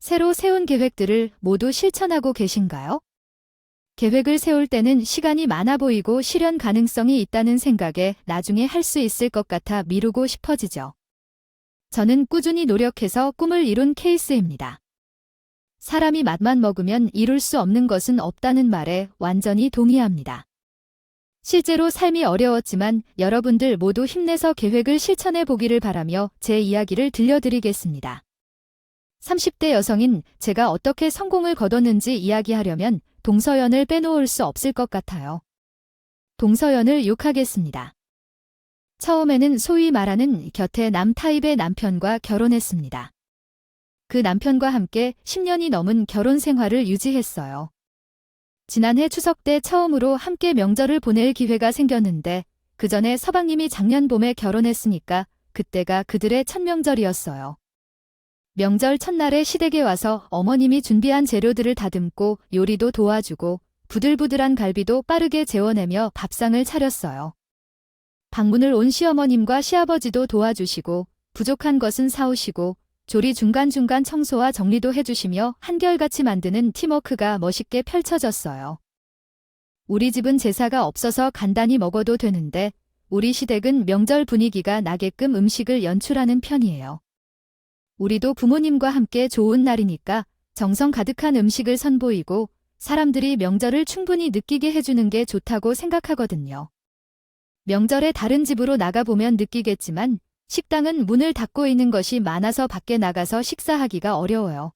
새로 세운 계획들을 모두 실천하고 계신가요? 계획을 세울 때는 시간이 많아 보이고 실현 가능성이 있다는 생각에 나중에 할 수 있을 것 같아 미루고 싶어지죠. 저는 꾸준히 노력해서 꿈을 이룬 케이스입니다. 사람이 맘만 먹으면 이룰 수 없는 것은 없다는 말에 완전히 동의합니다. 실제로 삶이 어려웠지만 여러분들 모두 힘내서 계획을 실천해 보기를 바라며 제 이야기를 들려드리겠습니다. 30대 여성인 제가 어떻게 성공을 거뒀는지 이야기하려면 동서연을 빼놓을 수 없을 것 같아요. 동서연을 욕하겠습니다. 처음에는 소위 말하는 곁에 남 타입의 남편과 결혼했습니다. 그 남편과 함께 10년이 넘은 결혼 생활을 유지했어요. 지난해 추석 때 처음으로 함께 명절을 보낼 기회가 생겼는데 그 전에 서방님이 작년 봄에 결혼했으니까 그때가 그들의 첫 명절이었어요. 명절 첫날에 시댁에 와서 어머님이 준비한 재료들을 다듬고 요리도 도와주고 부들부들한 갈비도 빠르게 재워내며 밥상을 차렸어요. 방문을 온 시어머님과 시아버지도 도와주시고 부족한 것은 사오시고 조리 중간중간 청소와 정리도 해주시며 한결같이 만드는 팀워크가 멋있게 펼쳐졌어요. 우리 집은 제사가 없어서 간단히 먹어도 되는데 우리 시댁은 명절 분위기가 나게끔 음식을 연출하는 편이에요. 우리도 부모님과 함께 좋은 날이니까 정성 가득한 음식을 선보이고 사람들이 명절을 충분히 느끼게 해주는 게 좋다고 생각하거든요. 명절에 다른 집으로 나가보면 느끼겠지만 식당은 문을 닫고 있는 것이 많아서 밖에 나가서 식사하기가 어려워요.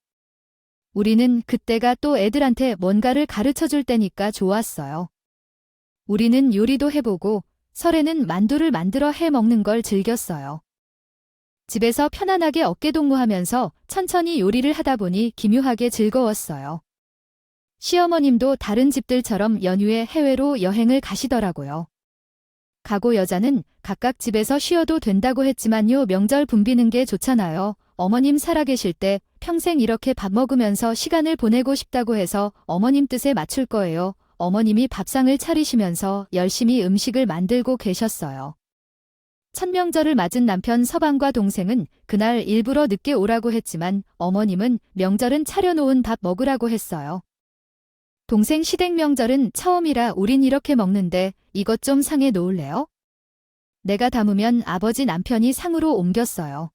우리는 그때가 또 애들한테 뭔가를 가르쳐줄 때니까 좋았어요. 우리는 요리도 해보고 설에는 만두를 만들어 해 먹는 걸 즐겼어요. 집에서 편안하게 어깨동무하면서 천천히 요리를 하다 보니 기묘하게 즐거웠어요. 시어머님도 다른 집들처럼 연휴에 해외로 여행을 가시더라고요. 가고 여자는 각각 집에서 쉬어도 된다고 했지만요, 명절 붐비는 게 좋잖아요. 어머님 살아계실 때 평생 이렇게 밥 먹으면서 시간을 보내고 싶다고 해서 어머님 뜻에 맞출 거예요. 어머님이 밥상을 차리시면서 열심히 음식을 만들고 계셨어요. 첫 명절을 맞은 남편 서방과 동생은 그날 일부러 늦게 오라고 했지만 어머님은 명절은 차려놓은 밥 먹으라고 했어요. 동생 시댁 명절은 처음이라 우린 이렇게 먹는데 이것 좀 상해 놓을래요? 내가 담으면 아버지 남편이 상으로 옮겼어요.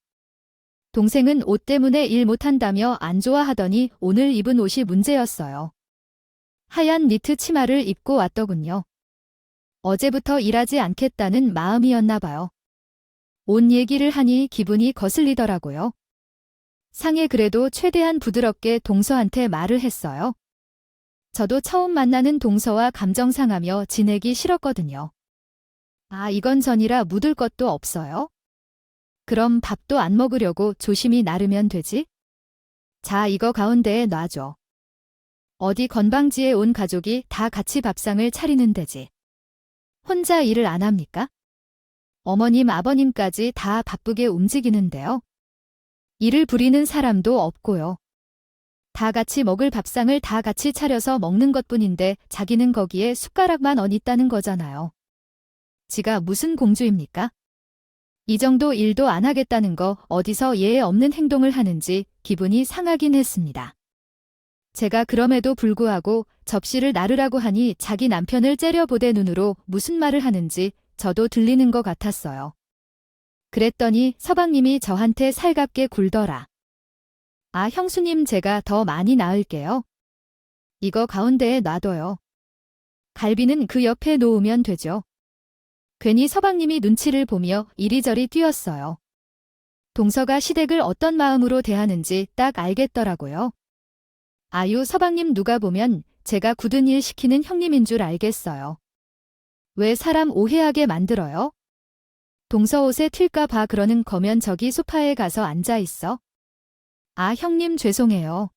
동생은 옷 때문에 일 못한다며 안 좋아하더니 오늘 입은 옷이 문제였어요. 하얀 니트 치마를 입고 왔더군요. 어제부터 일하지 않겠다는 마음이었나 봐요. 옷 얘기를 하니 기분이 거슬리더라고요. 상해 그래도 최대한 부드럽게 동서한테 말을 했어요. 저도 처음 만나는 동서와 감정 상하며 지내기 싫었거든요. 아, 이건 전이라 묻을 것도 없어요? 그럼 밥도 안 먹으려고 조심히 나르면 되지? 자, 이거 가운데에 놔줘. 어디 건방지에 온 가족이 다 같이 밥상을 차리는 데지. 혼자 일을 안 합니까? 어머님, 아버님까지 다 바쁘게 움직이는데요. 일을 부리는 사람도 없고요. 다 같이 먹을 밥상을 다 같이 차려서 먹는 것뿐인데 자기는 거기에 숟가락만 얹있다는 거잖아요. 지가 무슨 공주입니까? 이 정도 일도 안 하겠다는 거 어디서 예에 없는 행동을 하는지 기분이 상하긴 했습니다. 제가 그럼에도 불구하고 접시를 나르라고 하니 자기 남편을 째려보대 눈으로 무슨 말을 하는지 저도 들리는 것 같았어요. 그랬더니 서방님이 저한테 살갑게 굴더라. 아, 형수님, 제가 더 많이 나을게요. 이거 가운데에 놔둬요. 갈비는 그 옆에 놓으면 되죠. 괜히 서방님이 눈치를 보며 이리저리 뛰었어요. 동서가 시댁을 어떤 마음으로 대하는지 딱 알겠더라고요. 아유, 서방님 누가 보면 제가 굳은 일 시키는 형님인 줄 알겠어요. 왜 사람 오해하게 만들어요? 동서 옷에 튈까 봐 그러는 거면 저기 소파에 가서 앉아 있어. 아, 형님 죄송해요.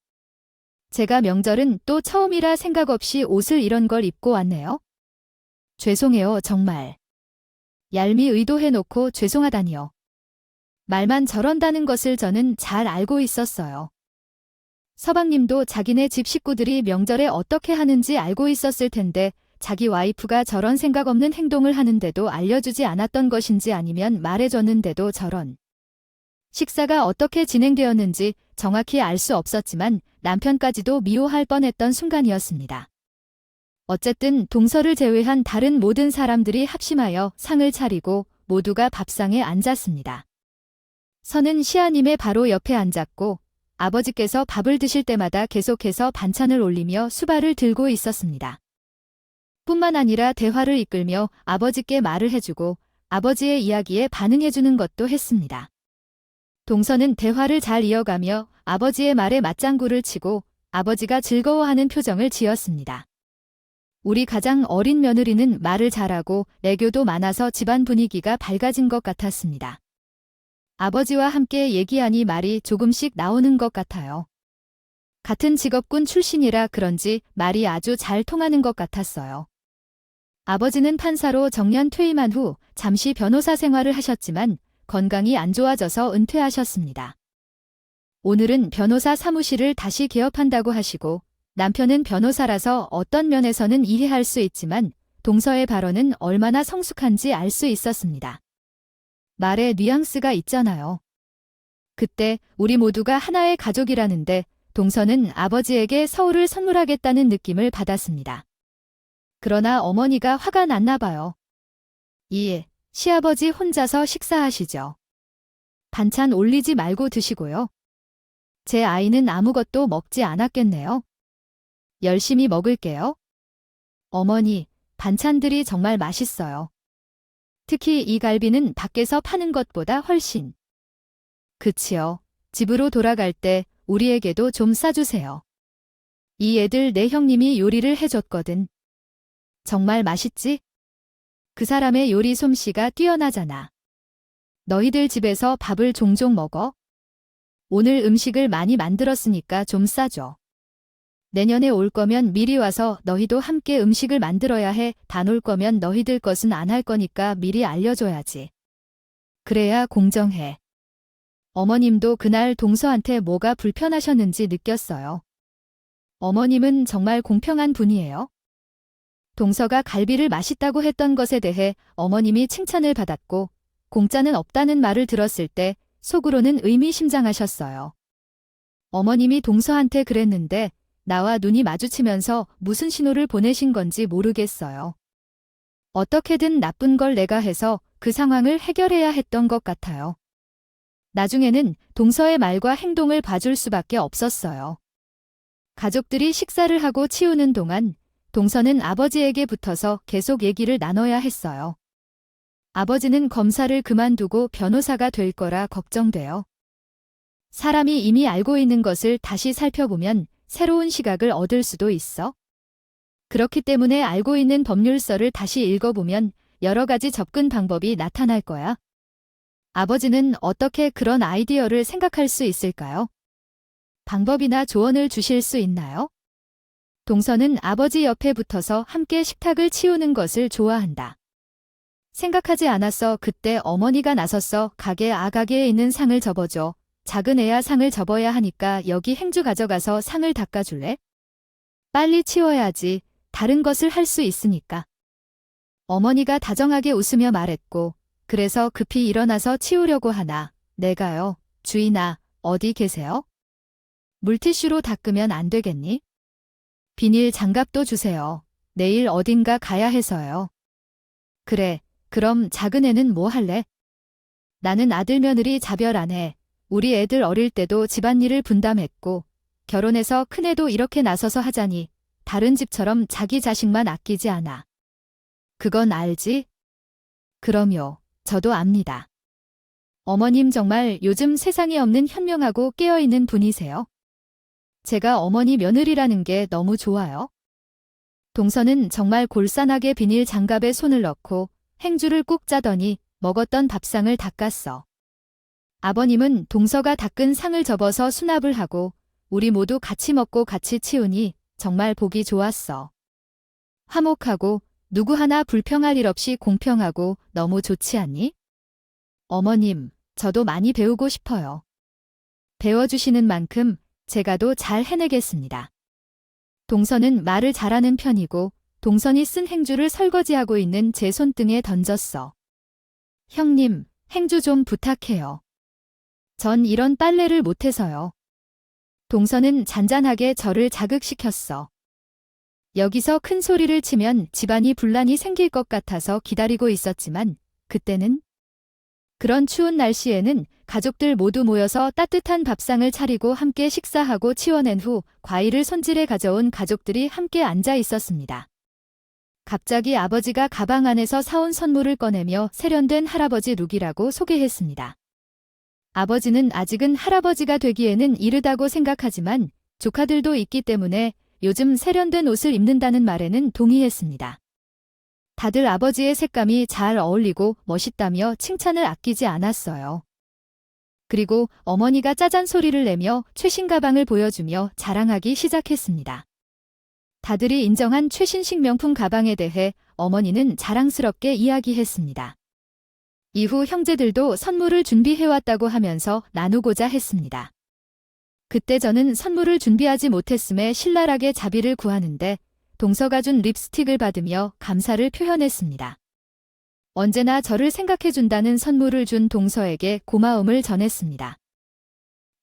제가 명절은 또 처음이라 생각 없이 옷을 이런 걸 입고 왔네요. 죄송해요, 정말. 얄미 의도해놓고 죄송하다니요. 말만 저런다는 것을 저는 잘 알고 있었어요. 서방님도 자기네 집 식구들이 명절에 어떻게 하는지 알고 있었을 텐데 자기 와이프가 저런 생각 없는 행동을 하는데도 알려주지 않았던 것인지 아니면 말해줬는데도 저런 식사가 어떻게 진행되었는지 정확히 알 수 없었지만 남편까지도 미워할 뻔했던 순간이었습니다. 어쨌든 동서를 제외한 다른 모든 사람들이 합심하여 상을 차리고 모두가 밥상에 앉았습니다. 선은 시아님의 바로 옆에 앉았고 아버지께서 밥을 드실 때마다 계속해서 반찬을 올리며 수발을 들고 있었습니다. 뿐만 아니라 대화를 이끌며 아버지께 말을 해주고 아버지의 이야기에 반응해주는 것도 했습니다. 동서는 대화를 잘 이어가며 아버지의 말에 맞장구를 치고 아버지가 즐거워하는 표정을 지었습니다. 우리 가장 어린 며느리는 말을 잘하고 애교도 많아서 집안 분위기가 밝아진 것 같았습니다. 아버지와 함께 얘기하니 말이 조금씩 나오는 것 같아요. 같은 직업군 출신이라 그런지 말이 아주 잘 통하는 것 같았어요. 아버지는 판사로 정년 퇴임한 후 잠시 변호사 생활을 하셨지만 건강이 안 좋아져서 은퇴하셨습니다. 오늘은 변호사 사무실을 다시 개업한다고 하시고 남편은 변호사라서 어떤 면에서는 이해할 수 있지만 동서의 발언은 얼마나 성숙한지 알 수 있었습니다. 말에 뉘앙스가 있잖아요. 그때 우리 모두가 하나의 가족이라는데 동서는 아버지에게 서울을 선물하겠다는 느낌을 받았습니다. 그러나 어머니가 화가 났나 봐요. 시아버지 혼자서 식사하시죠. 반찬 올리지 말고 드시고요. 제 아이는 아무것도 먹지 않았겠네요. 열심히 먹을게요. 어머니, 반찬들이 정말 맛있어요. 특히 이 갈비는 밖에서 파는 것보다 훨씬. 그치요. 집으로 돌아갈 때 우리에게도 좀 싸주세요. 이 애들 내 형님이 요리를 해줬거든. 정말 맛있지? 그 사람의 요리 솜씨가 뛰어나잖아. 너희들 집에서 밥을 종종 먹어? 오늘 음식을 많이 만들었으니까 좀 싸줘. 내년에 올 거면 미리 와서 너희도 함께 음식을 만들어야 해. 단 올 거면 너희들 것은 안 할 거니까 미리 알려줘야지. 그래야 공정해. 어머님도 그날 동서한테 뭐가 불편하셨는지 느꼈어요. 어머님은 정말 공평한 분이에요. 동서가 갈비를 맛있다고 했던 것에 대해 어머님이 칭찬을 받았고 공짜는 없다는 말을 들었을 때 속으로는 의미심장하셨어요. 어머님이 동서한테 그랬는데 나와 눈이 마주치면서 무슨 신호를 보내신 건지 모르겠어요. 어떻게든 나쁜 걸 내가 해서 그 상황을 해결해야 했던 것 같아요. 나중에는 동서의 말과 행동을 봐줄 수밖에 없었어요. 가족들이 식사를 하고 치우는 동안 동서는 아버지에게 붙어서 계속 얘기를 나눠야 했어요. 아버지는 검사를 그만두고 변호사가 될 거라 걱정돼요. 사람이 이미 알고 있는 것을 다시 살펴보면 새로운 시각을 얻을 수도 있어. 그렇기 때문에 알고 있는 법률서를 다시 읽어보면 여러 가지 접근 방법이 나타날 거야. 아버지는 어떻게 그런 아이디어를 생각할 수 있을까요? 방법이나 조언을 주실 수 있나요? 동서는 아버지 옆에 붙어서 함께 식탁을 치우는 것을 좋아한다. 생각하지 않았어. 그때 어머니가 나섰어. 가게에 있는 상을 접어줘. 작은 애야 상을 접어야 하니까 여기 행주 가져가서 상을 닦아줄래? 빨리 치워야지. 다른 것을 할 수 있으니까. 어머니가 다정하게 웃으며 말했고 그래서 급히 일어나서 치우려고 하나. 내가요. 주인아, 어디 계세요? 물티슈로 닦으면 안 되겠니? 비닐 장갑도 주세요. 내일 어딘가 가야 해서요. 그래, 그럼 작은 애는 뭐 할래? 나는 아들 며느리 자별 안 해. 우리 애들 어릴 때도 집안일을 분담했고 결혼해서 큰애도 이렇게 나서서 하자니 다른 집처럼 자기 자식만 아끼지 않아. 그건 알지? 그럼요. 저도 압니다. 어머님 정말 요즘 세상에 없는 현명하고 깨어있는 분이세요. 제가 어머니 며느리라는 게 너무 좋아요. 동서는 정말 골산하게 비닐 장갑에 손을 넣고 행주를 꾹 짜더니 먹었던 밥상을 닦았어. 아버님은 동서가 닦은 상을 접어서 수납을 하고 우리 모두 같이 먹고 같이 치우니 정말 보기 좋았어. 화목하고 누구 하나 불평할 일 없이 공평하고 너무 좋지 않니? 어머님, 저도 많이 배우고 싶어요. 배워주시는 만큼 제가 더 잘 해내겠습니다. 동서는 말을 잘하는 편이고 동선이 쓴 행주를 설거지하고 있는 제 손등에 던졌어. 형님, 행주 좀 부탁해요. 전 이런 빨래를 못해서요. 동서는 잔잔하게 저를 자극시켰어. 여기서 큰 소리를 치면 집안이 분란이 생길 것 같아서 기다리고 있었지만 그때는 그런 추운 날씨에는 가족들 모두 모여서 따뜻한 밥상을 차리고 함께 식사하고 치워낸 후 과일을 손질해 가져온 가족들이 함께 앉아 있었습니다. 갑자기 아버지가 가방 안에서 사온 선물을 꺼내며 세련된 할아버지 룩이라고 소개했습니다. 아버지는 아직은 할아버지가 되기에는 이르다고 생각하지만 조카들도 있기 때문에 요즘 세련된 옷을 입는다는 말에는 동의했습니다. 다들 아버지의 색감이 잘 어울리고 멋있다며 칭찬을 아끼지 않았어요. 그리고 어머니가 짜잔 소리를 내며 최신 가방을 보여주며 자랑하기 시작했습니다. 다들이 인정한 최신식 명품 가방에 대해 어머니는 자랑스럽게 이야기했습니다. 이후 형제들도 선물을 준비해왔다고 하면서 나누고자 했습니다. 그때 저는 선물을 준비하지 못했음에 신랄하게 자비를 구하는데 동서가 준 립스틱을 받으며 감사를 표현했습니다. 언제나 저를 생각해준다는 선물을 준 동서에게 고마움을 전했습니다.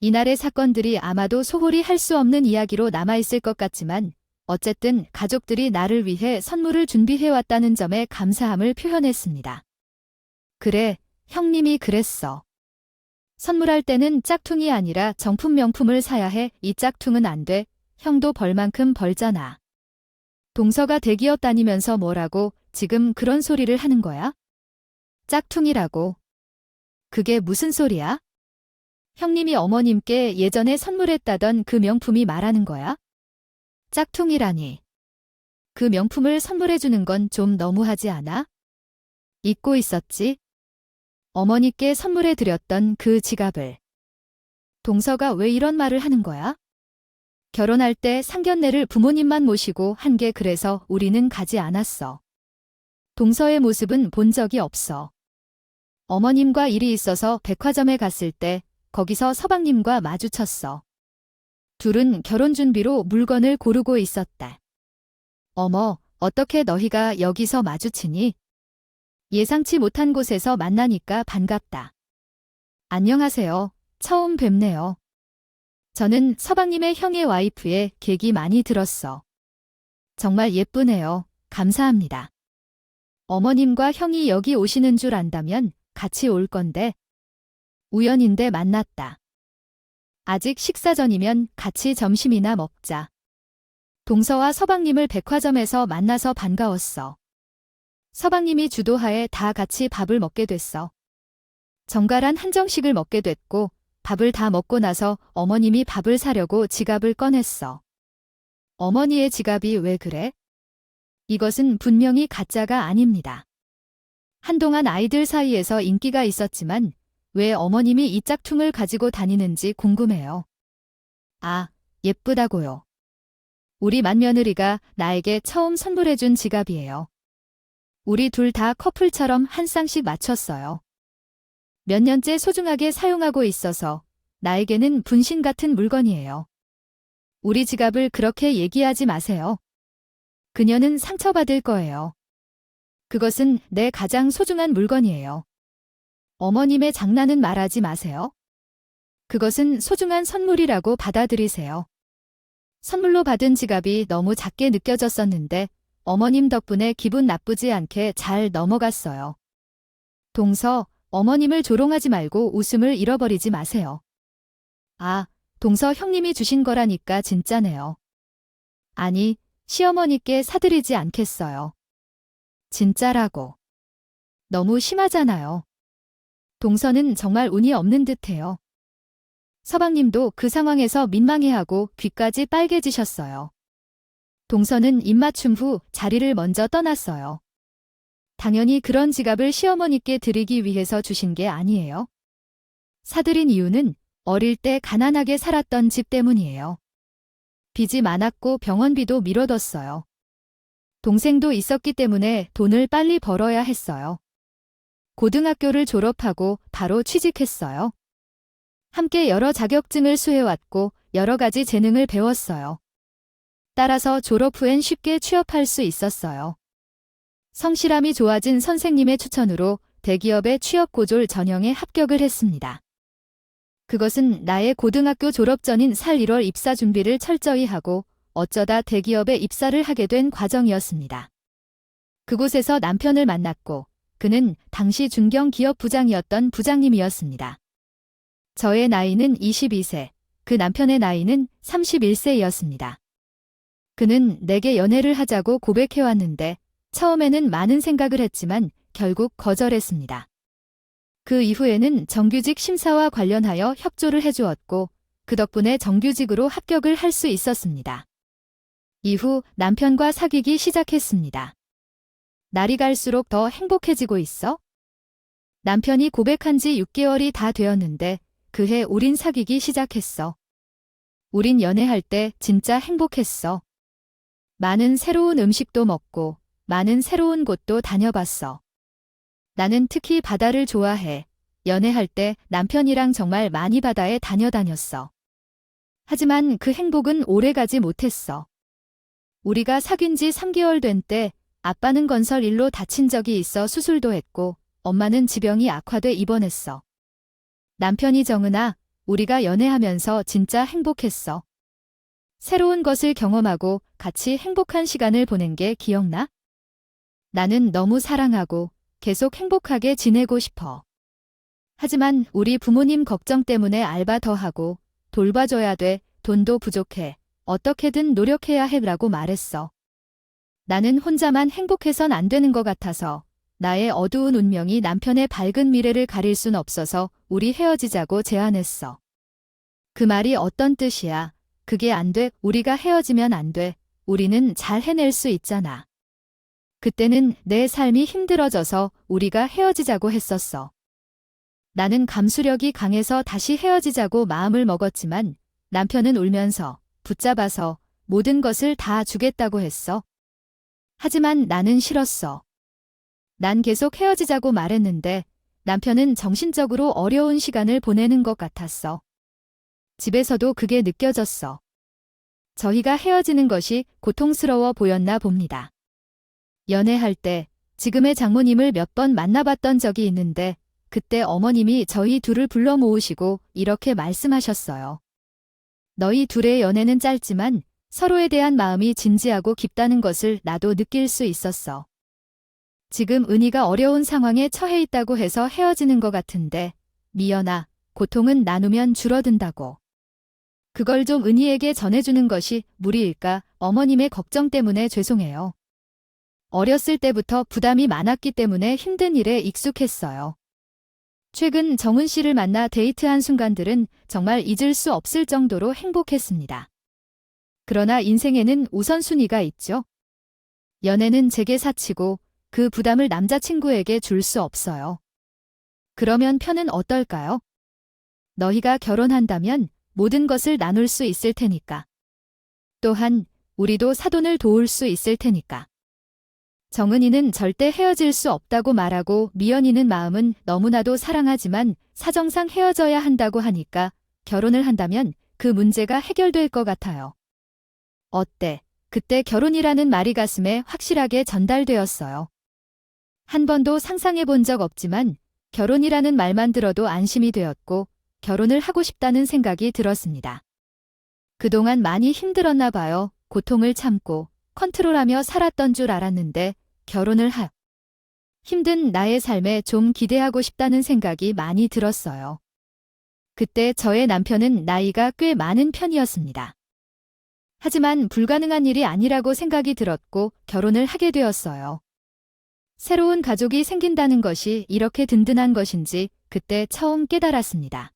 이날의 사건들이 아마도 소홀히 할 수 없는 이야기로 남아있을 것 같지만 어쨌든 가족들이 나를 위해 선물을 준비해왔다는 점에 감사함을 표현했습니다. 그래, 형님이 그랬어. 선물할 때는 짝퉁이 아니라 정품 명품을 사야 해. 이 짝퉁은 안 돼. 형도 벌 만큼 벌잖아. 동서가 대기업 다니면서 뭐라고 지금 그런 소리를 하는 거야? 짝퉁이라고. 그게 무슨 소리야? 형님이 어머님께 예전에 선물했다던 그 명품이 말하는 거야? 짝퉁이라니. 그 명품을 선물해주는 건 좀 너무하지 않아? 잊고 있었지? 어머니께 선물해드렸던 그 지갑을. 동서가 왜 이런 말을 하는 거야? 결혼할 때 상견례를 부모님만 모시고 한 게 그래서 우리는 가지 않았어. 동서의 모습은 본 적이 없어. 어머님과 일이 있어서 백화점에 갔을 때 거기서 서방님과 마주쳤어. 둘은 결혼 준비로 물건을 고르고 있었다. 어머, 어떻게 너희가 여기서 마주치니? 예상치 못한 곳에서 만나니까 반갑다. 안녕하세요. 처음 뵙네요. 저는 서방님의 형의 와이프에 객이 많이 들었어. 정말 예쁘네요. 감사합니다. 어머님과 형이 여기 오시는 줄 안다면 같이 올 건데. 우연인데 만났다. 아직 식사 전이면 같이 점심이나 먹자. 동서와 서방님을 백화점에서 만나서 반가웠어. 서방님이 주도하에 다 같이 밥을 먹게 됐어. 정갈한 한정식을 먹게 됐고 밥을 다 먹고 나서 어머님이 밥을 사려고 지갑을 꺼냈어. 어머니의 지갑이 왜 그래? 이것은 분명히 가짜가 아닙니다. 한동안 아이들 사이에서 인기가 있었지만 왜 어머님이 이 짝퉁을 가지고 다니는지 궁금해요. 아, 예쁘다고요. 우리 맏며느리가 나에게 처음 선물해준 지갑이에요. 우리 둘 다 커플처럼 한 쌍씩 맞췄어요. 몇 년째 소중하게 사용하고 있어서 나에게는 분신 같은 물건이에요. 우리 지갑을 그렇게 얘기하지 마세요. 그녀는 상처받을 거예요. 그것은 내 가장 소중한 물건이에요. 어머님의 장난은 말하지 마세요. 그것은 소중한 선물이라고 받아들이세요. 선물로 받은 지갑이 너무 작게 느껴졌었는데 어머님 덕분에 기분 나쁘지 않게 잘 넘어갔어요. 동서, 어머님을 조롱하지 말고 웃음을 잃어버리지 마세요. 아, 동서 형님이 주신 거라니까 진짜네요. 아니, 시어머니께 사드리지 않겠어요. 진짜라고. 너무 심하잖아요. 동서는 정말 운이 없는 듯해요. 서방님도 그 상황에서 민망해하고 귀까지 빨개지셨어요. 동서는 입맞춤 후 자리를 먼저 떠났어요. 당연히 그런 지갑을 시어머니께 드리기 위해서 주신 게 아니에요. 사드린 이유는 어릴 때 가난하게 살았던 집 때문이에요. 빚이 많았고 병원비도 미뤄뒀어요. 동생도 있었기 때문에 돈을 빨리 벌어야 했어요. 고등학교를 졸업하고 바로 취직했어요. 함께 여러 자격증을 수해왔고 여러 가지 재능을 배웠어요. 따라서 졸업 후엔 쉽게 취업할 수 있었어요. 성실함이 좋아진 선생님의 추천으로 대기업의 취업 고졸 전형에 합격을 했습니다. 그것은 나의 고등학교 졸업 전인 살 1월 입사 준비를 철저히 하고 어쩌다 대기업에 입사를 하게 된 과정이었습니다. 그곳에서 남편을 만났고 그는 당시 중견기업 부장이었던 부장님이었습니다. 저의 나이는 22세, 그 남편의 나이는 31세였습니다. 그는 내게 연애를 하자고 고백해왔는데 처음에는 많은 생각을 했지만 결국 거절했습니다. 그 이후에는 정규직 심사와 관련하여 협조를 해주었고 그 덕분에 정규직으로 합격을 할 수 있었습니다. 이후 남편과 사귀기 시작했습니다. 날이 갈수록 더 행복해지고 있어? 남편이 고백한 지 6개월이 다 되었는데 그해 우린 사귀기 시작했어. 우린 연애할 때 진짜 행복했어. 많은 새로운 음식도 먹고 많은 새로운 곳도 다녀봤어. 나는 특히 바다를 좋아해. 연애할 때 남편이랑 정말 많이 바다에 다녔어. 하지만 그 행복은 오래가지 못했어. 우리가 사귄 지 3개월 된 때 아빠는 건설 일로 다친 적이 있어 수술도 했고 엄마는 지병이 악화돼 입원했어. 남편이 정은아, 우리가 연애하면서 진짜 행복했어. 새로운 것을 경험하고 같이 행복한 시간을 보낸 게 기억나? 나는 너무 사랑하고 계속 행복하게 지내고 싶어. 하지만 우리 부모님 걱정 때문에 알바 더 하고 돌봐줘야 돼. 돈도 부족해. 어떻게든 노력해야 해라고 말했어. 나는 혼자만 행복해선 안 되는 것 같아서 나의 어두운 운명이 남편의 밝은 미래를 가릴 순 없어서 우리 헤어지자고 제안했어. 그 말이 어떤 뜻이야? 그게 안 돼. 우리가 헤어지면 안 돼. 우리는 잘 해낼 수 있잖아. 그때는 내 삶이 힘들어져서 우리가 헤어지자고 했었어. 나는 감수력이 강해서 다시 헤어지자고 마음을 먹었지만 남편은 울면서 붙잡아서 모든 것을 다 주겠다고 했어. 하지만 나는 싫었어. 난 계속 헤어지자고 말했는데 남편은 정신적으로 어려운 시간을 보내는 것 같았어. 집에서도 그게 느껴졌어. 저희가 헤어지는 것이 고통스러워 보였나 봅니다. 연애할 때 지금의 장모님을 몇 번 만나봤던 적이 있는데 그때 어머님이 저희 둘을 불러 모으시고 이렇게 말씀하셨어요. 너희 둘의 연애는 짧지만 서로에 대한 마음이 진지하고 깊다는 것을 나도 느낄 수 있었어. 지금 은희가 어려운 상황에 처해 있다고 해서 헤어지는 것 같은데 미연아, 고통은 나누면 줄어든다고. 그걸 좀 은희에게 전해주는 것이 무리일까? 어머님의 걱정 때문에 죄송해요. 어렸을 때부터 부담이 많았기 때문에 힘든 일에 익숙했어요. 최근 정은 씨를 만나 데이트한 순간들은 정말 잊을 수 없을 정도로 행복했습니다. 그러나 인생에는 우선순위가 있죠. 연애는 제게 사치고 그 부담을 남자친구에게 줄 수 없어요. 그러면 편은 어떨까요? 너희가 결혼한다면 모든 것을 나눌 수 있을 테니까. 또한 우리도 사돈을 도울 수 있을 테니까. 정은이는 절대 헤어질 수 없다고 말하고 미연이는 마음은 너무나도 사랑하지만 사정상 헤어져야 한다고 하니까 결혼을 한다면 그 문제가 해결될 것 같아요. 어때? 그때 결혼이라는 말이 가슴에 확실하게 전달되었어요. 한 번도 상상해 본 적 없지만 결혼이라는 말만 들어도 안심이 되었고 결혼을 하고 싶다는 생각이 들었습니다. 그동안 많이 힘들었나 봐요. 고통을 참고 컨트롤하며 살았던 줄 알았는데 결혼을 힘든 나의 삶에 좀 기대하고 싶다는 생각이 많이 들었어요. 그때 저의 남편은 나이가 꽤 많은 편이었습니다. 하지만 불가능한 일이 아니라고 생각이 들었고 결혼을 하게 되었어요. 새로운 가족이 생긴다는 것이 이렇게 든든한 것인지 그때 처음 깨달았습니다.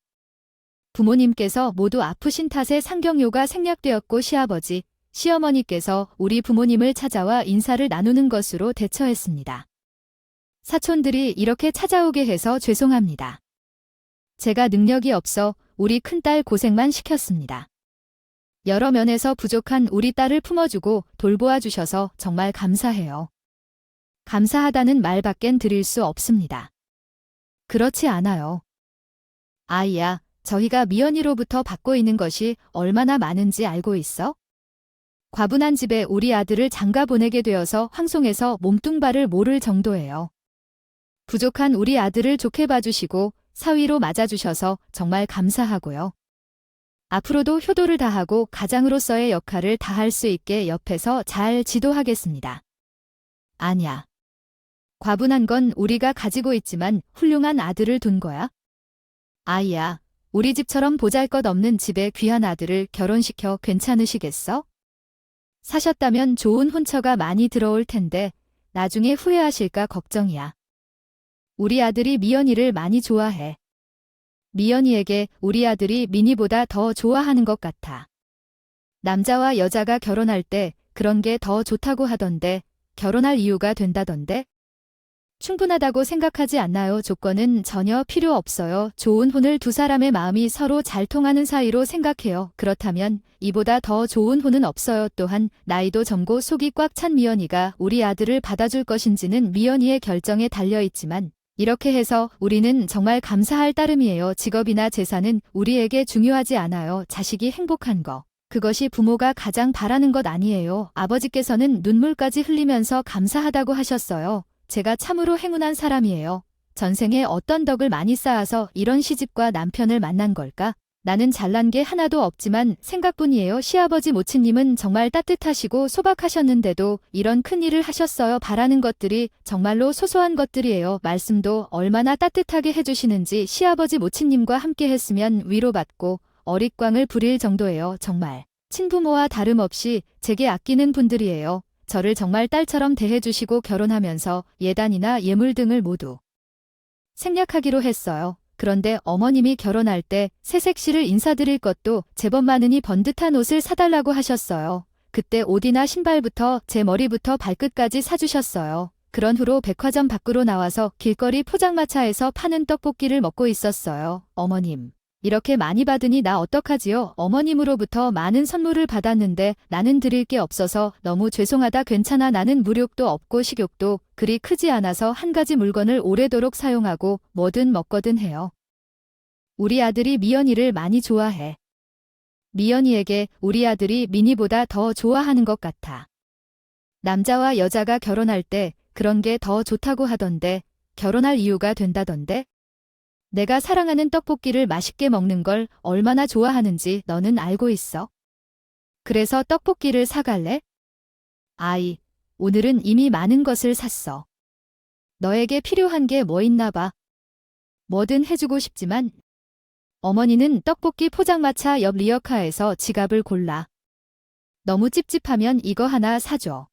부모님께서 모두 아프신 탓에 상경료가 생략되었고 시아버지, 시어머니께서 우리 부모님을 찾아와 인사를 나누는 것으로 대처했습니다. 사촌들이 이렇게 찾아오게 해서 죄송합니다. 제가 능력이 없어 우리 큰딸 고생만 시켰습니다. 여러 면에서 부족한 우리 딸을 품어주고 돌보아 주셔서 정말 감사해요. 감사하다는 말밖엔 드릴 수 없습니다. 그렇지 않아요. 아이야, 저희가 미연이로부터 받고 있는 것이 얼마나 많은지 알고 있어? 과분한 집에 우리 아들을 장가 보내게 되어서 황송해서 몸뚱발을 모를 정도예요. 부족한 우리 아들을 좋게 봐주시고 사위로 맞아주셔서 정말 감사하고요. 앞으로도 효도를 다하고 가장으로서의 역할을 다할 수 있게 옆에서 잘 지도하겠습니다. 아냐. 과분한 건 우리가 가지고 있지만 훌륭한 아들을 둔 거야. 아이야, 우리 집처럼 보잘것없는 집에 귀한 아들을 결혼시켜 괜찮으시겠어? 사셨다면 좋은 혼처가 많이 들어올 텐데 나중에 후회하실까 걱정이야. 우리 아들이 미연이를 많이 좋아해. 미연이에게 우리 아들이 미니보다 더 좋아하는 것 같아. 남자와 여자가 결혼할 때 그런 게 더 좋다고 하던데 결혼할 이유가 된다던데? 충분하다고 생각하지 않나요? 조건은 전혀 필요 없어요. 좋은 혼을 두 사람의 마음이 서로 잘 통하는 사이로 생각해요. 그렇다면 이보다 더 좋은 혼은 없어요. 또한 나이도 젊고 속이 꽉 찬 미연이가 우리 아들을 받아줄 것인지는 미연이의 결정에 달려있지만 이렇게 해서 우리는 정말 감사할 따름이에요. 직업이나 재산은 우리에게 중요하지 않아요. 자식이 행복한 거. 그것이 부모가 가장 바라는 것 아니에요. 아버지께서는 눈물까지 흘리면서 감사하다고 하셨어요. 제가 참으로 행운한 사람이에요. 전생에 어떤 덕을 많이 쌓아서 이런 시집과 남편을 만난 걸까? 나는 잘난 게 하나도 없지만 생각뿐이에요. 시아버지 모친님은 정말 따뜻하시고 소박하셨는데도 이런 큰일을 하셨어요. 바라는 것들이 정말로 소소한 것들이에요. 말씀도 얼마나 따뜻하게 해주시는지 시아버지 모친님과 함께 했으면 위로받고 어릿광을 부릴 정도예요. 정말 친부모와 다름없이 제게 아끼는 분들이에요. 저를 정말 딸처럼 대해주시고 결혼하면서 예단이나 예물 등을 모두 생략하기로 했어요. 그런데 어머님이 결혼할 때 새색시를 인사드릴 것도 제법 많으니 번듯한 옷을 사달라고 하셨어요. 그때 옷이나 신발부터 제 머리부터 발끝까지 사주셨어요. 그런 후로 백화점 밖으로 나와서 길거리 포장마차에서 파는 떡볶이를 먹고 있었어요. 어머님, 이렇게 많이 받으니 나 어떡하지요? 어머님으로부터 많은 선물을 받았는데 나는 드릴 게 없어서 너무 죄송하다. 괜찮아. 나는 무력도 없고 식욕도 그리 크지 않아서 한 가지 물건을 오래도록 사용하고 뭐든 먹거든 해요. 우리 아들이 미연이를 많이 좋아해. 미연이에게 우리 아들이 미니보다 더 좋아하는 것 같아. 남자와 여자가 결혼할 때 그런 게 더 좋다고 하던데 결혼할 이유가 된다던데? 내가 사랑하는 떡볶이를 맛있게 먹는 걸 얼마나 좋아하는지 너는 알고 있어? 그래서 떡볶이를 사갈래? 아이, 오늘은 이미 많은 것을 샀어. 너에게 필요한 게 뭐 있나 봐. 뭐든 해주고 싶지만 어머니는 떡볶이 포장마차 옆 리어카에서 지갑을 골라. 너무 찝찝하면 이거 하나 사줘.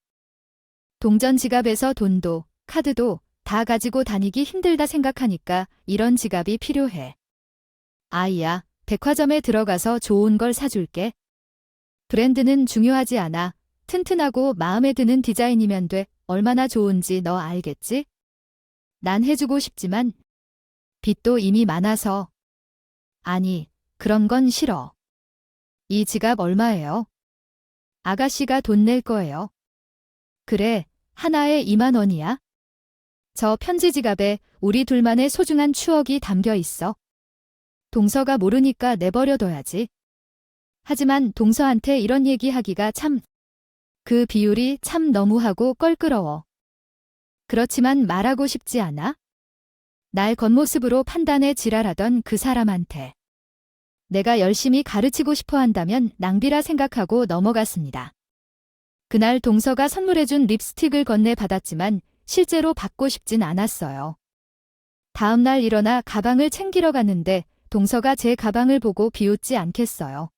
동전 지갑에서 돈도 카드도 다 가지고 다니기 힘들다 생각하니까 이런 지갑이 필요해. 아이야, 백화점에 들어가서 좋은 걸 사줄게. 브랜드는 중요하지 않아. 튼튼하고 마음에 드는 디자인이면 돼. 얼마나 좋은지 너 알겠지? 난 해주고 싶지만 빚도 이미 많아서. 아니, 그런 건 싫어. 이 지갑 얼마예요? 아가씨가 돈 낼 거예요. 그래, 하나에 2만 원이야. 저 편지 지갑에 우리 둘만의 소중한 추억이 담겨 있어. 동서가 모르니까 내버려둬야지. 하지만 동서한테 이런 얘기하기가 참, 그 비율이 참 너무하고 껄끄러워. 그렇지만 말하고 싶지 않아? 날 겉모습으로 판단해 지랄하던 그 사람한테. 내가 열심히 가르치고 싶어 한다면 낭비라 생각하고 넘어갔습니다. 그날 동서가 선물해준 립스틱을 건네받았지만 실제로 받고 싶진 않았어요. 다음날 일어나 가방을 챙기러 갔는데 동서가 제 가방을 보고 비웃지 않겠어요.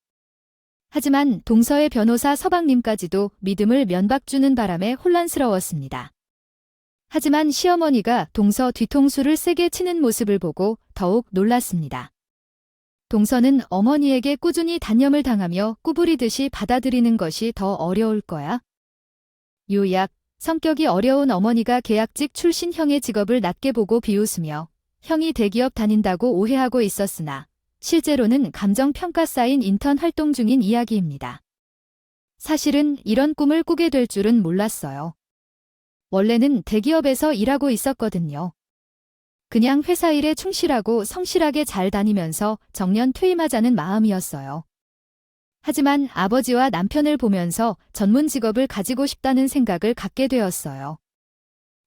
하지만 동서의 변호사 서방님까지도 믿음을 면박주는 바람에 혼란스러웠습니다. 하지만 시어머니가 동서 뒤통수를 세게 치는 모습을 보고 더욱 놀랐습니다. 동서는 어머니에게 꾸준히 단념을 당하며 구부리듯이 받아들이는 것이 더 어려울 거야. 요약, 성격이 어려운 어머니가 계약직 출신 형의 직업을 낮게 보고 비웃으며 형이 대기업 다닌다고 오해하고 있었으나 실제로는 감정평가 쌓인 인턴 활동 중인 이야기입니다. 사실은 이런 꿈을 꾸게 될 줄은 몰랐어요. 원래는 대기업에서 일하고 있었거든요. 그냥 회사 일에 충실하고 성실하게 잘 다니면서 정년 퇴임하자는 마음이었어요. 하지만 아버지와 남편을 보면서 전문 직업을 가지고 싶다는 생각을 갖게 되었어요.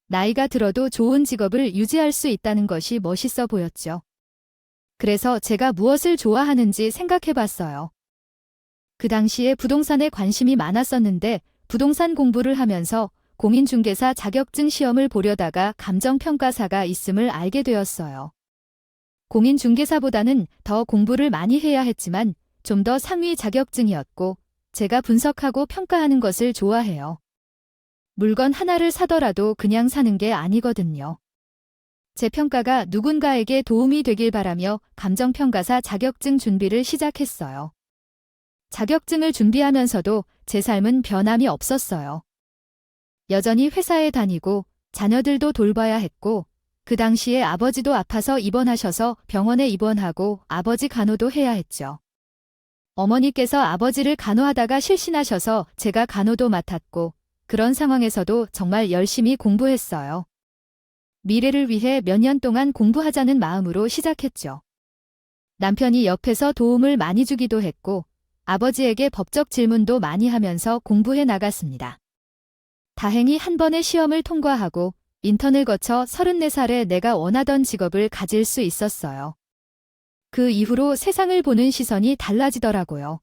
나이가 들어도 좋은 직업을 유지할 수 있다는 것이 멋있어 보였죠. 그래서 제가 무엇을 좋아하는지 생각해 봤어요. 그 당시에 부동산에 관심이 많았었는데 부동산 공부를 하면서 공인중개사 자격증 시험을 보려다가 감정평가사가 있음을 알게 되었어요. 공인중개사보다는 더 공부를 많이 해야 했지만 좀 더 상위 자격증이었고 제가 분석하고 평가하는 것을 좋아해요. 물건 하나를 사더라도 그냥 사는 게 아니거든요. 제 평가가 누군가에게 도움이 되길 바라며 감정평가사 자격증 준비를 시작했어요. 자격증을 준비하면서도 제 삶은 변함이 없었어요. 여전히 회사에 다니고 자녀들도 돌봐야 했고 그 당시에 아버지도 아파서 입원하셔서 병원에 입원하고 아버지 간호도 해야 했죠. 어머니께서 아버지를 간호하다가 실신하셔서 제가 간호도 맡았고 그런 상황에서도 정말 열심히 공부했어요. 미래를 위해 몇 년 동안 공부하자는 마음으로 시작했죠. 남편이 옆에서 도움을 많이 주기도 했고 아버지에게 법적 질문도 많이 하면서 공부해 나갔습니다. 다행히 한 번의 시험을 통과하고 인턴을 거쳐 34살에 내가 원하던 직업을 가질 수 있었어요. 그 이후로 세상을 보는 시선이 달라지더라고요.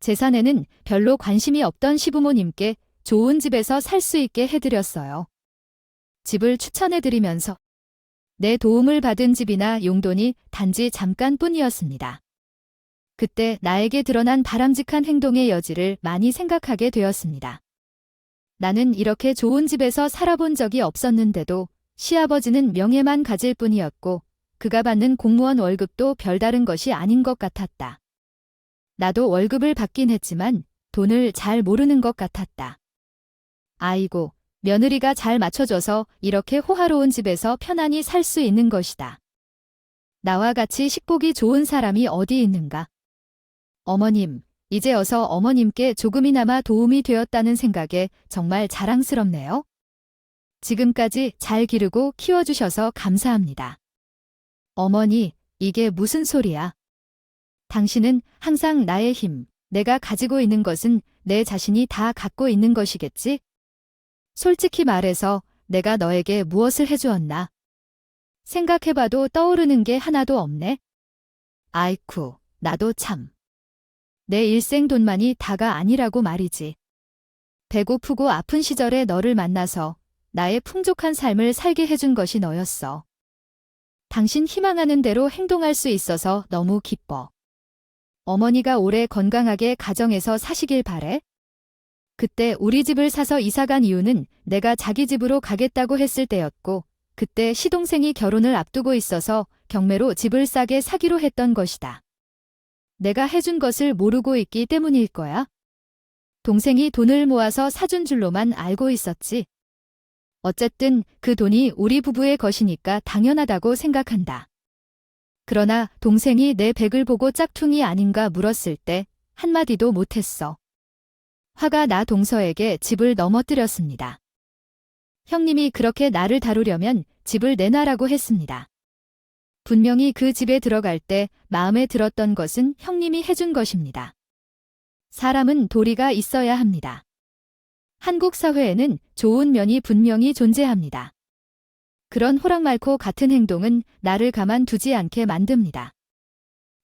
재산에는 별로 관심이 없던 시부모님께 좋은 집에서 살 수 있게 해드렸어요. 집을 추천해드리면서 내 도움을 받은 집이나 용돈이 단지 잠깐뿐이었습니다. 그때 나에게 드러난 바람직한 행동의 여지를 많이 생각하게 되었습니다. 나는 이렇게 좋은 집에서 살아본 적이 없었는데도 시아버지는 명예만 가질 뿐이었고 그가 받는 공무원 월급도 별다른 것이 아닌 것 같았다. 나도 월급을 받긴 했지만 돈을 잘 모르는 것 같았다. 아이고, 며느리가 잘 맞춰줘서 이렇게 호화로운 집에서 편안히 살 수 있는 것이다. 나와 같이 식복이 좋은 사람이 어디 있는가? 어머님, 이제 어서 어머님께 조금이나마 도움이 되었다는 생각에 정말 자랑스럽네요. 지금까지 잘 기르고 키워주셔서 감사합니다. 어머니, 이게 무슨 소리야? 당신은 항상 나의 힘, 내가 가지고 있는 것은 내 자신이 다 갖고 있는 것이겠지? 솔직히 말해서 내가 너에게 무엇을 해주었나? 생각해봐도 떠오르는 게 하나도 없네? 아이쿠, 나도 참. 내 일생 돈만이 다가 아니라고 말이지. 배고프고 아픈 시절에 너를 만나서 나의 풍족한 삶을 살게 해준 것이 너였어. 당신 희망하는 대로 행동할 수 있어서 너무 기뻐. 어머니가 오래 건강하게 가정에서 사시길 바래. 그때 우리 집을 사서 이사간 이유는 내가 자기 집으로 가겠다고 했을 때였고 그때 시동생이 결혼을 앞두고 있어서 경매로 집을 싸게 사기로 했던 것이다. 내가 해준 것을 모르고 있기 때문일 거야. 동생이 돈을 모아서 사준 줄로만 알고 있었지. 어쨌든 그 돈이 우리 부부의 것이니까 당연하다고 생각한다. 그러나 동생이 내 백을 보고 짝퉁이 아닌가 물었을 때 한마디도 못했어. 화가 나 동서에게 집을 넘어뜨렸습니다. 형님이 그렇게 나를 다루려면 집을 내놔라고 했습니다. 분명히 그 집에 들어갈 때 마음에 들었던 것은 형님이 해준 것입니다. 사람은 도리가 있어야 합니다. 한국 사회에는 좋은 면이 분명히 존재합니다. 그런 호랑말코 같은 행동은 나를 가만두지 않게 만듭니다.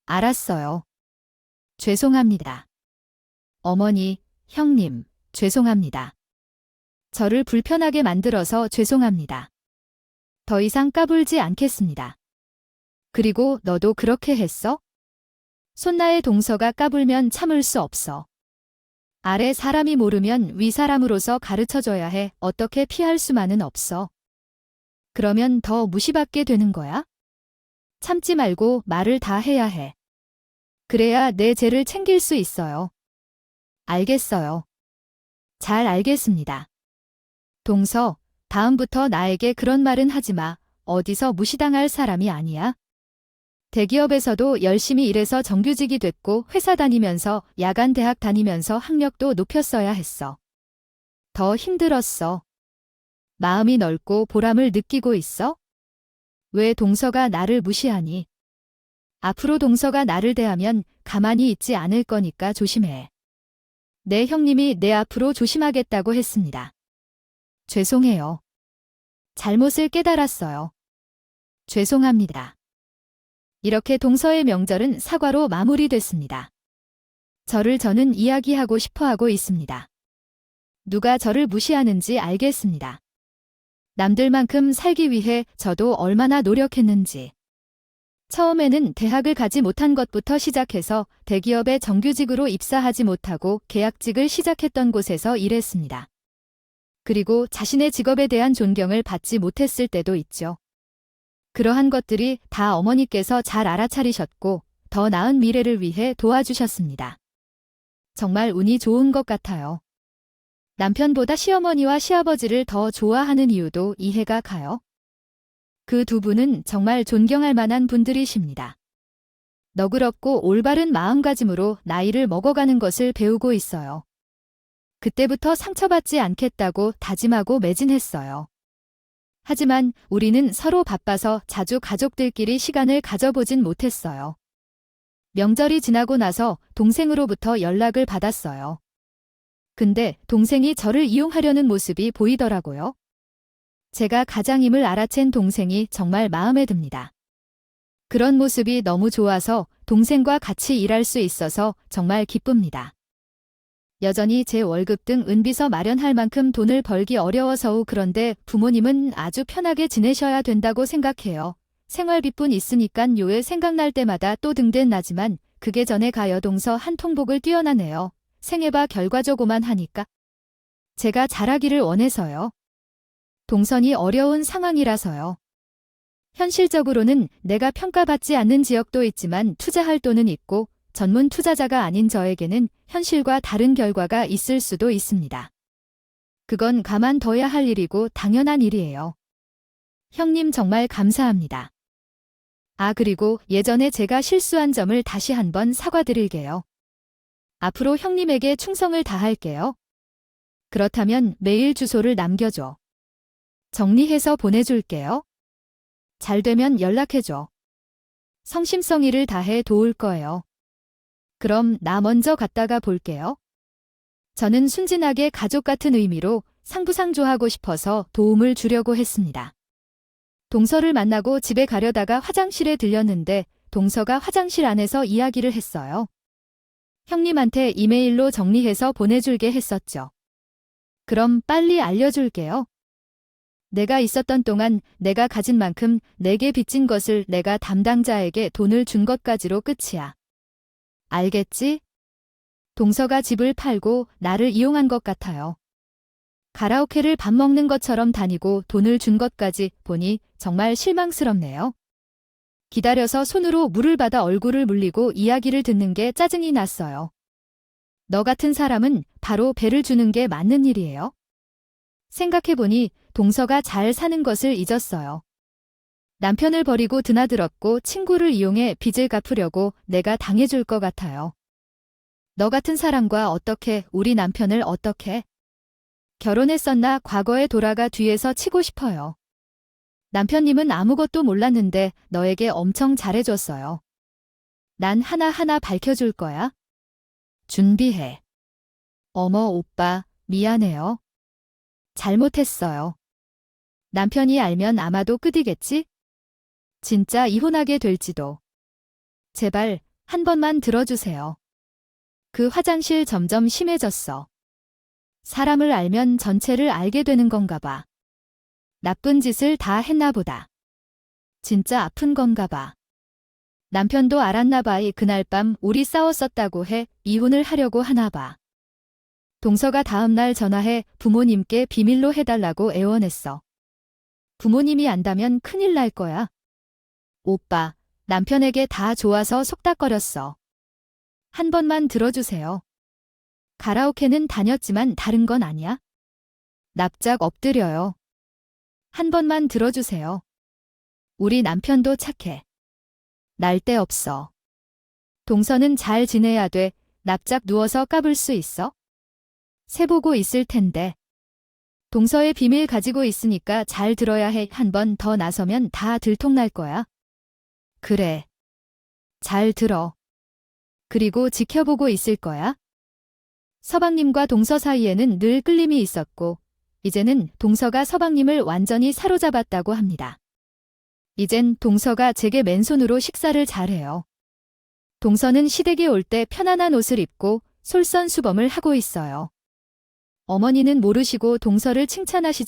알았어요. 죄송합니다. 어머니, 형님, 죄송합니다. 저를 불편하게 만들어서 죄송합니다. 더 이상 까불지 않겠습니다. 그리고 너도 그렇게 했어? 손나의 동서가 까불면 참을 수 없어. 아래 사람이 모르면 위 사람으로서 가르쳐줘야 해. 어떻게 피할 수만은 없어. 그러면 더 무시받게 되는 거야? 참지 말고 말을 다 해야 해. 그래야 내 죄를 챙길 수 있어요. 알겠어요. 잘 알겠습니다. 동서, 다음부터 나에게 그런 말은 하지 마. 어디서 무시당할 사람이 아니야. 대기업에서도 열심히 일해서 정규직이 됐고 회사 다니면서 야간 대학 다니면서 학력도 높였어야 했어. 더 힘들었어. 마음이 넓고 보람을 느끼고 있어? 왜 동서가 나를 무시하니? 앞으로 동서가 나를 대하면 가만히 있지 않을 거니까 조심해. 내 형님이 내 앞으로 조심하겠다고 했습니다. 죄송해요. 잘못을 깨달았어요. 죄송합니다. 이렇게 동서의 명절은 사과로 마무리됐습니다. 저는 이야기하고 싶어 하고 있습니다. 누가 저를 무시하는지 알겠습니다. 남들만큼 살기 위해 저도 얼마나 노력했는지. 처음에는 대학을 가지 못한 것부터 시작해서 대기업에 정규직으로 입사하지 못하고 계약직을 시작했던 곳에서 일했습니다. 그리고 자신의 직업에 대한 존경을 받지 못했을 때도 있죠. 그러한 것들이 다 어머니께서 잘 알아차리셨고 더 나은 미래를 위해 도와주셨습니다. 정말 운이 좋은 것 같아요. 남편보다 시어머니와 시아버지를 더 좋아하는 이유도 이해가 가요. 그 두 분은 정말 존경할 만한 분들이십니다. 너그럽고 올바른 마음가짐으로 나이를 먹어가는 것을 배우고 있어요. 그때부터 상처받지 않겠다고 다짐하고 매진했어요. 하지만 우리는 서로 바빠서 자주 가족들끼리 시간을 가져보진 못했어요. 명절이 지나고 나서 동생으로부터 연락을 받았어요. 근데 동생이 저를 이용하려는 모습이 보이더라고요. 제가 가장임을 알아챈 동생이 정말 마음에 듭니다. 그런 모습이 너무 좋아서 동생과 같이 일할 수 있어서 정말 기쁩니다. 여전히 제 월급 등 은비서 마련할 만큼 돈을 벌기 어려워서우 그런데 부모님은 아주 편하게 지내셔야 된다고 생각해요. 생활비뿐 있으니깐 요에 생각날 때마다 또 등댄 나지만 그게 전에 가여 동서 한 통복을 뛰어나네요. 생애봐 결과적오만 하니까. 제가 잘하기를 원해서요. 동선이 어려운 상황이라서요. 현실적으로는 내가 평가받지 않는 지역도 있지만 투자할 돈은 있고 전문 투자자가 아닌 저에게는 현실과 다른 결과가 있을 수도 있습니다. 그건 가만둬야 할 일이고 당연한 일이에요. 형님 정말 감사합니다. 그리고 예전에 제가 실수한 점을 다시 한번 사과드릴게요. 앞으로 형님에게 충성을 다할게요. 그렇다면 메일 주소를 남겨줘. 정리해서 보내줄게요. 잘 되면 연락해줘. 성심성의를 다해 도울 거예요. 그럼 나 먼저 갔다가 볼게요. 저는 순진하게 가족 같은 의미로 상부상조하고 싶어서 도움을 주려고 했습니다. 동서를 만나고 집에 가려다가 화장실에 들렸는데 동서가 화장실 안에서 이야기를 했어요. 형님한테 이메일로 정리해서 보내줄게 했었죠. 그럼 빨리 알려줄게요. 내가 있었던 동안 내가 가진 만큼 내게 빚진 것을 내가 담당자에게 돈을 준 것까지로 끝이야. 알겠지? 동서가 집을 팔고 나를 이용한 것 같아요. 가라오케를 밥 먹는 것처럼 다니고 돈을 준 것까지 보니 정말 실망스럽네요. 기다려서 손으로 물을 받아 얼굴을 물리고 이야기를 듣는 게 짜증이 났어요. 너 같은 사람은 바로 배를 주는 게 맞는 일이에요. 생각해보니 동서가 잘 사는 것을 잊었어요. 남편을 버리고 드나들었고 친구를 이용해 빚을 갚으려고 내가 당해줄 것 같아요. 너 같은 사람과 어떻게 우리 남편을 어떻게 결혼했었나 과거에 돌아가 뒤에서 치고 싶어요. 남편님은 아무것도 몰랐는데 너에게 엄청 잘해줬어요. 난 하나하나 밝혀줄 거야. 준비해. 어머 오빠 미안해요. 잘못했어요. 남편이 알면 아마도 끝이겠지? 진짜 이혼하게 될지도. 제발 한 번만 들어주세요. 그 화장실 점점 심해졌어. 사람을 알면 전체를 알게 되는 건가 봐. 나쁜 짓을 다 했나 보다. 진짜 아픈 건가 봐. 남편도 알았나 봐. 그날 밤 우리 싸웠었다고 해 이혼을 하려고 하나 봐. 동서가 다음날 전화해 부모님께 비밀로 해달라고 애원했어. 부모님이 안다면 큰일 날 거야. 오빠, 남편에게 다 좋아서 속닥거렸어. 한 번만 들어주세요. 가라오케는 다녔지만 다른 건 아니야? 납작 엎드려요. 한 번만 들어주세요. 우리 남편도 착해. 날데없어. 동서는 잘 지내야 돼. 납작 누워서 까불 수 있어? 새 보고 있을 텐데. 동서의 비밀 가지고 있으니까 잘 들어야 해. 한 번 더 나서면 다 들통날 거야. 그래. 잘 들어. 그리고 지켜보고 있을 거야. 서방님과 동서 사이에는 늘 끌림이 있었고 이제는 동서가 서방님을 완전히 사로잡았다고 합니다. 이젠 동서가 제게 맨손으로 식사를 잘해요. 동서는 시댁에 올 때 편안한 옷을 입고 솔선수범을 하고 있어요. 어머니는 모르시고 동서를 칭찬하시지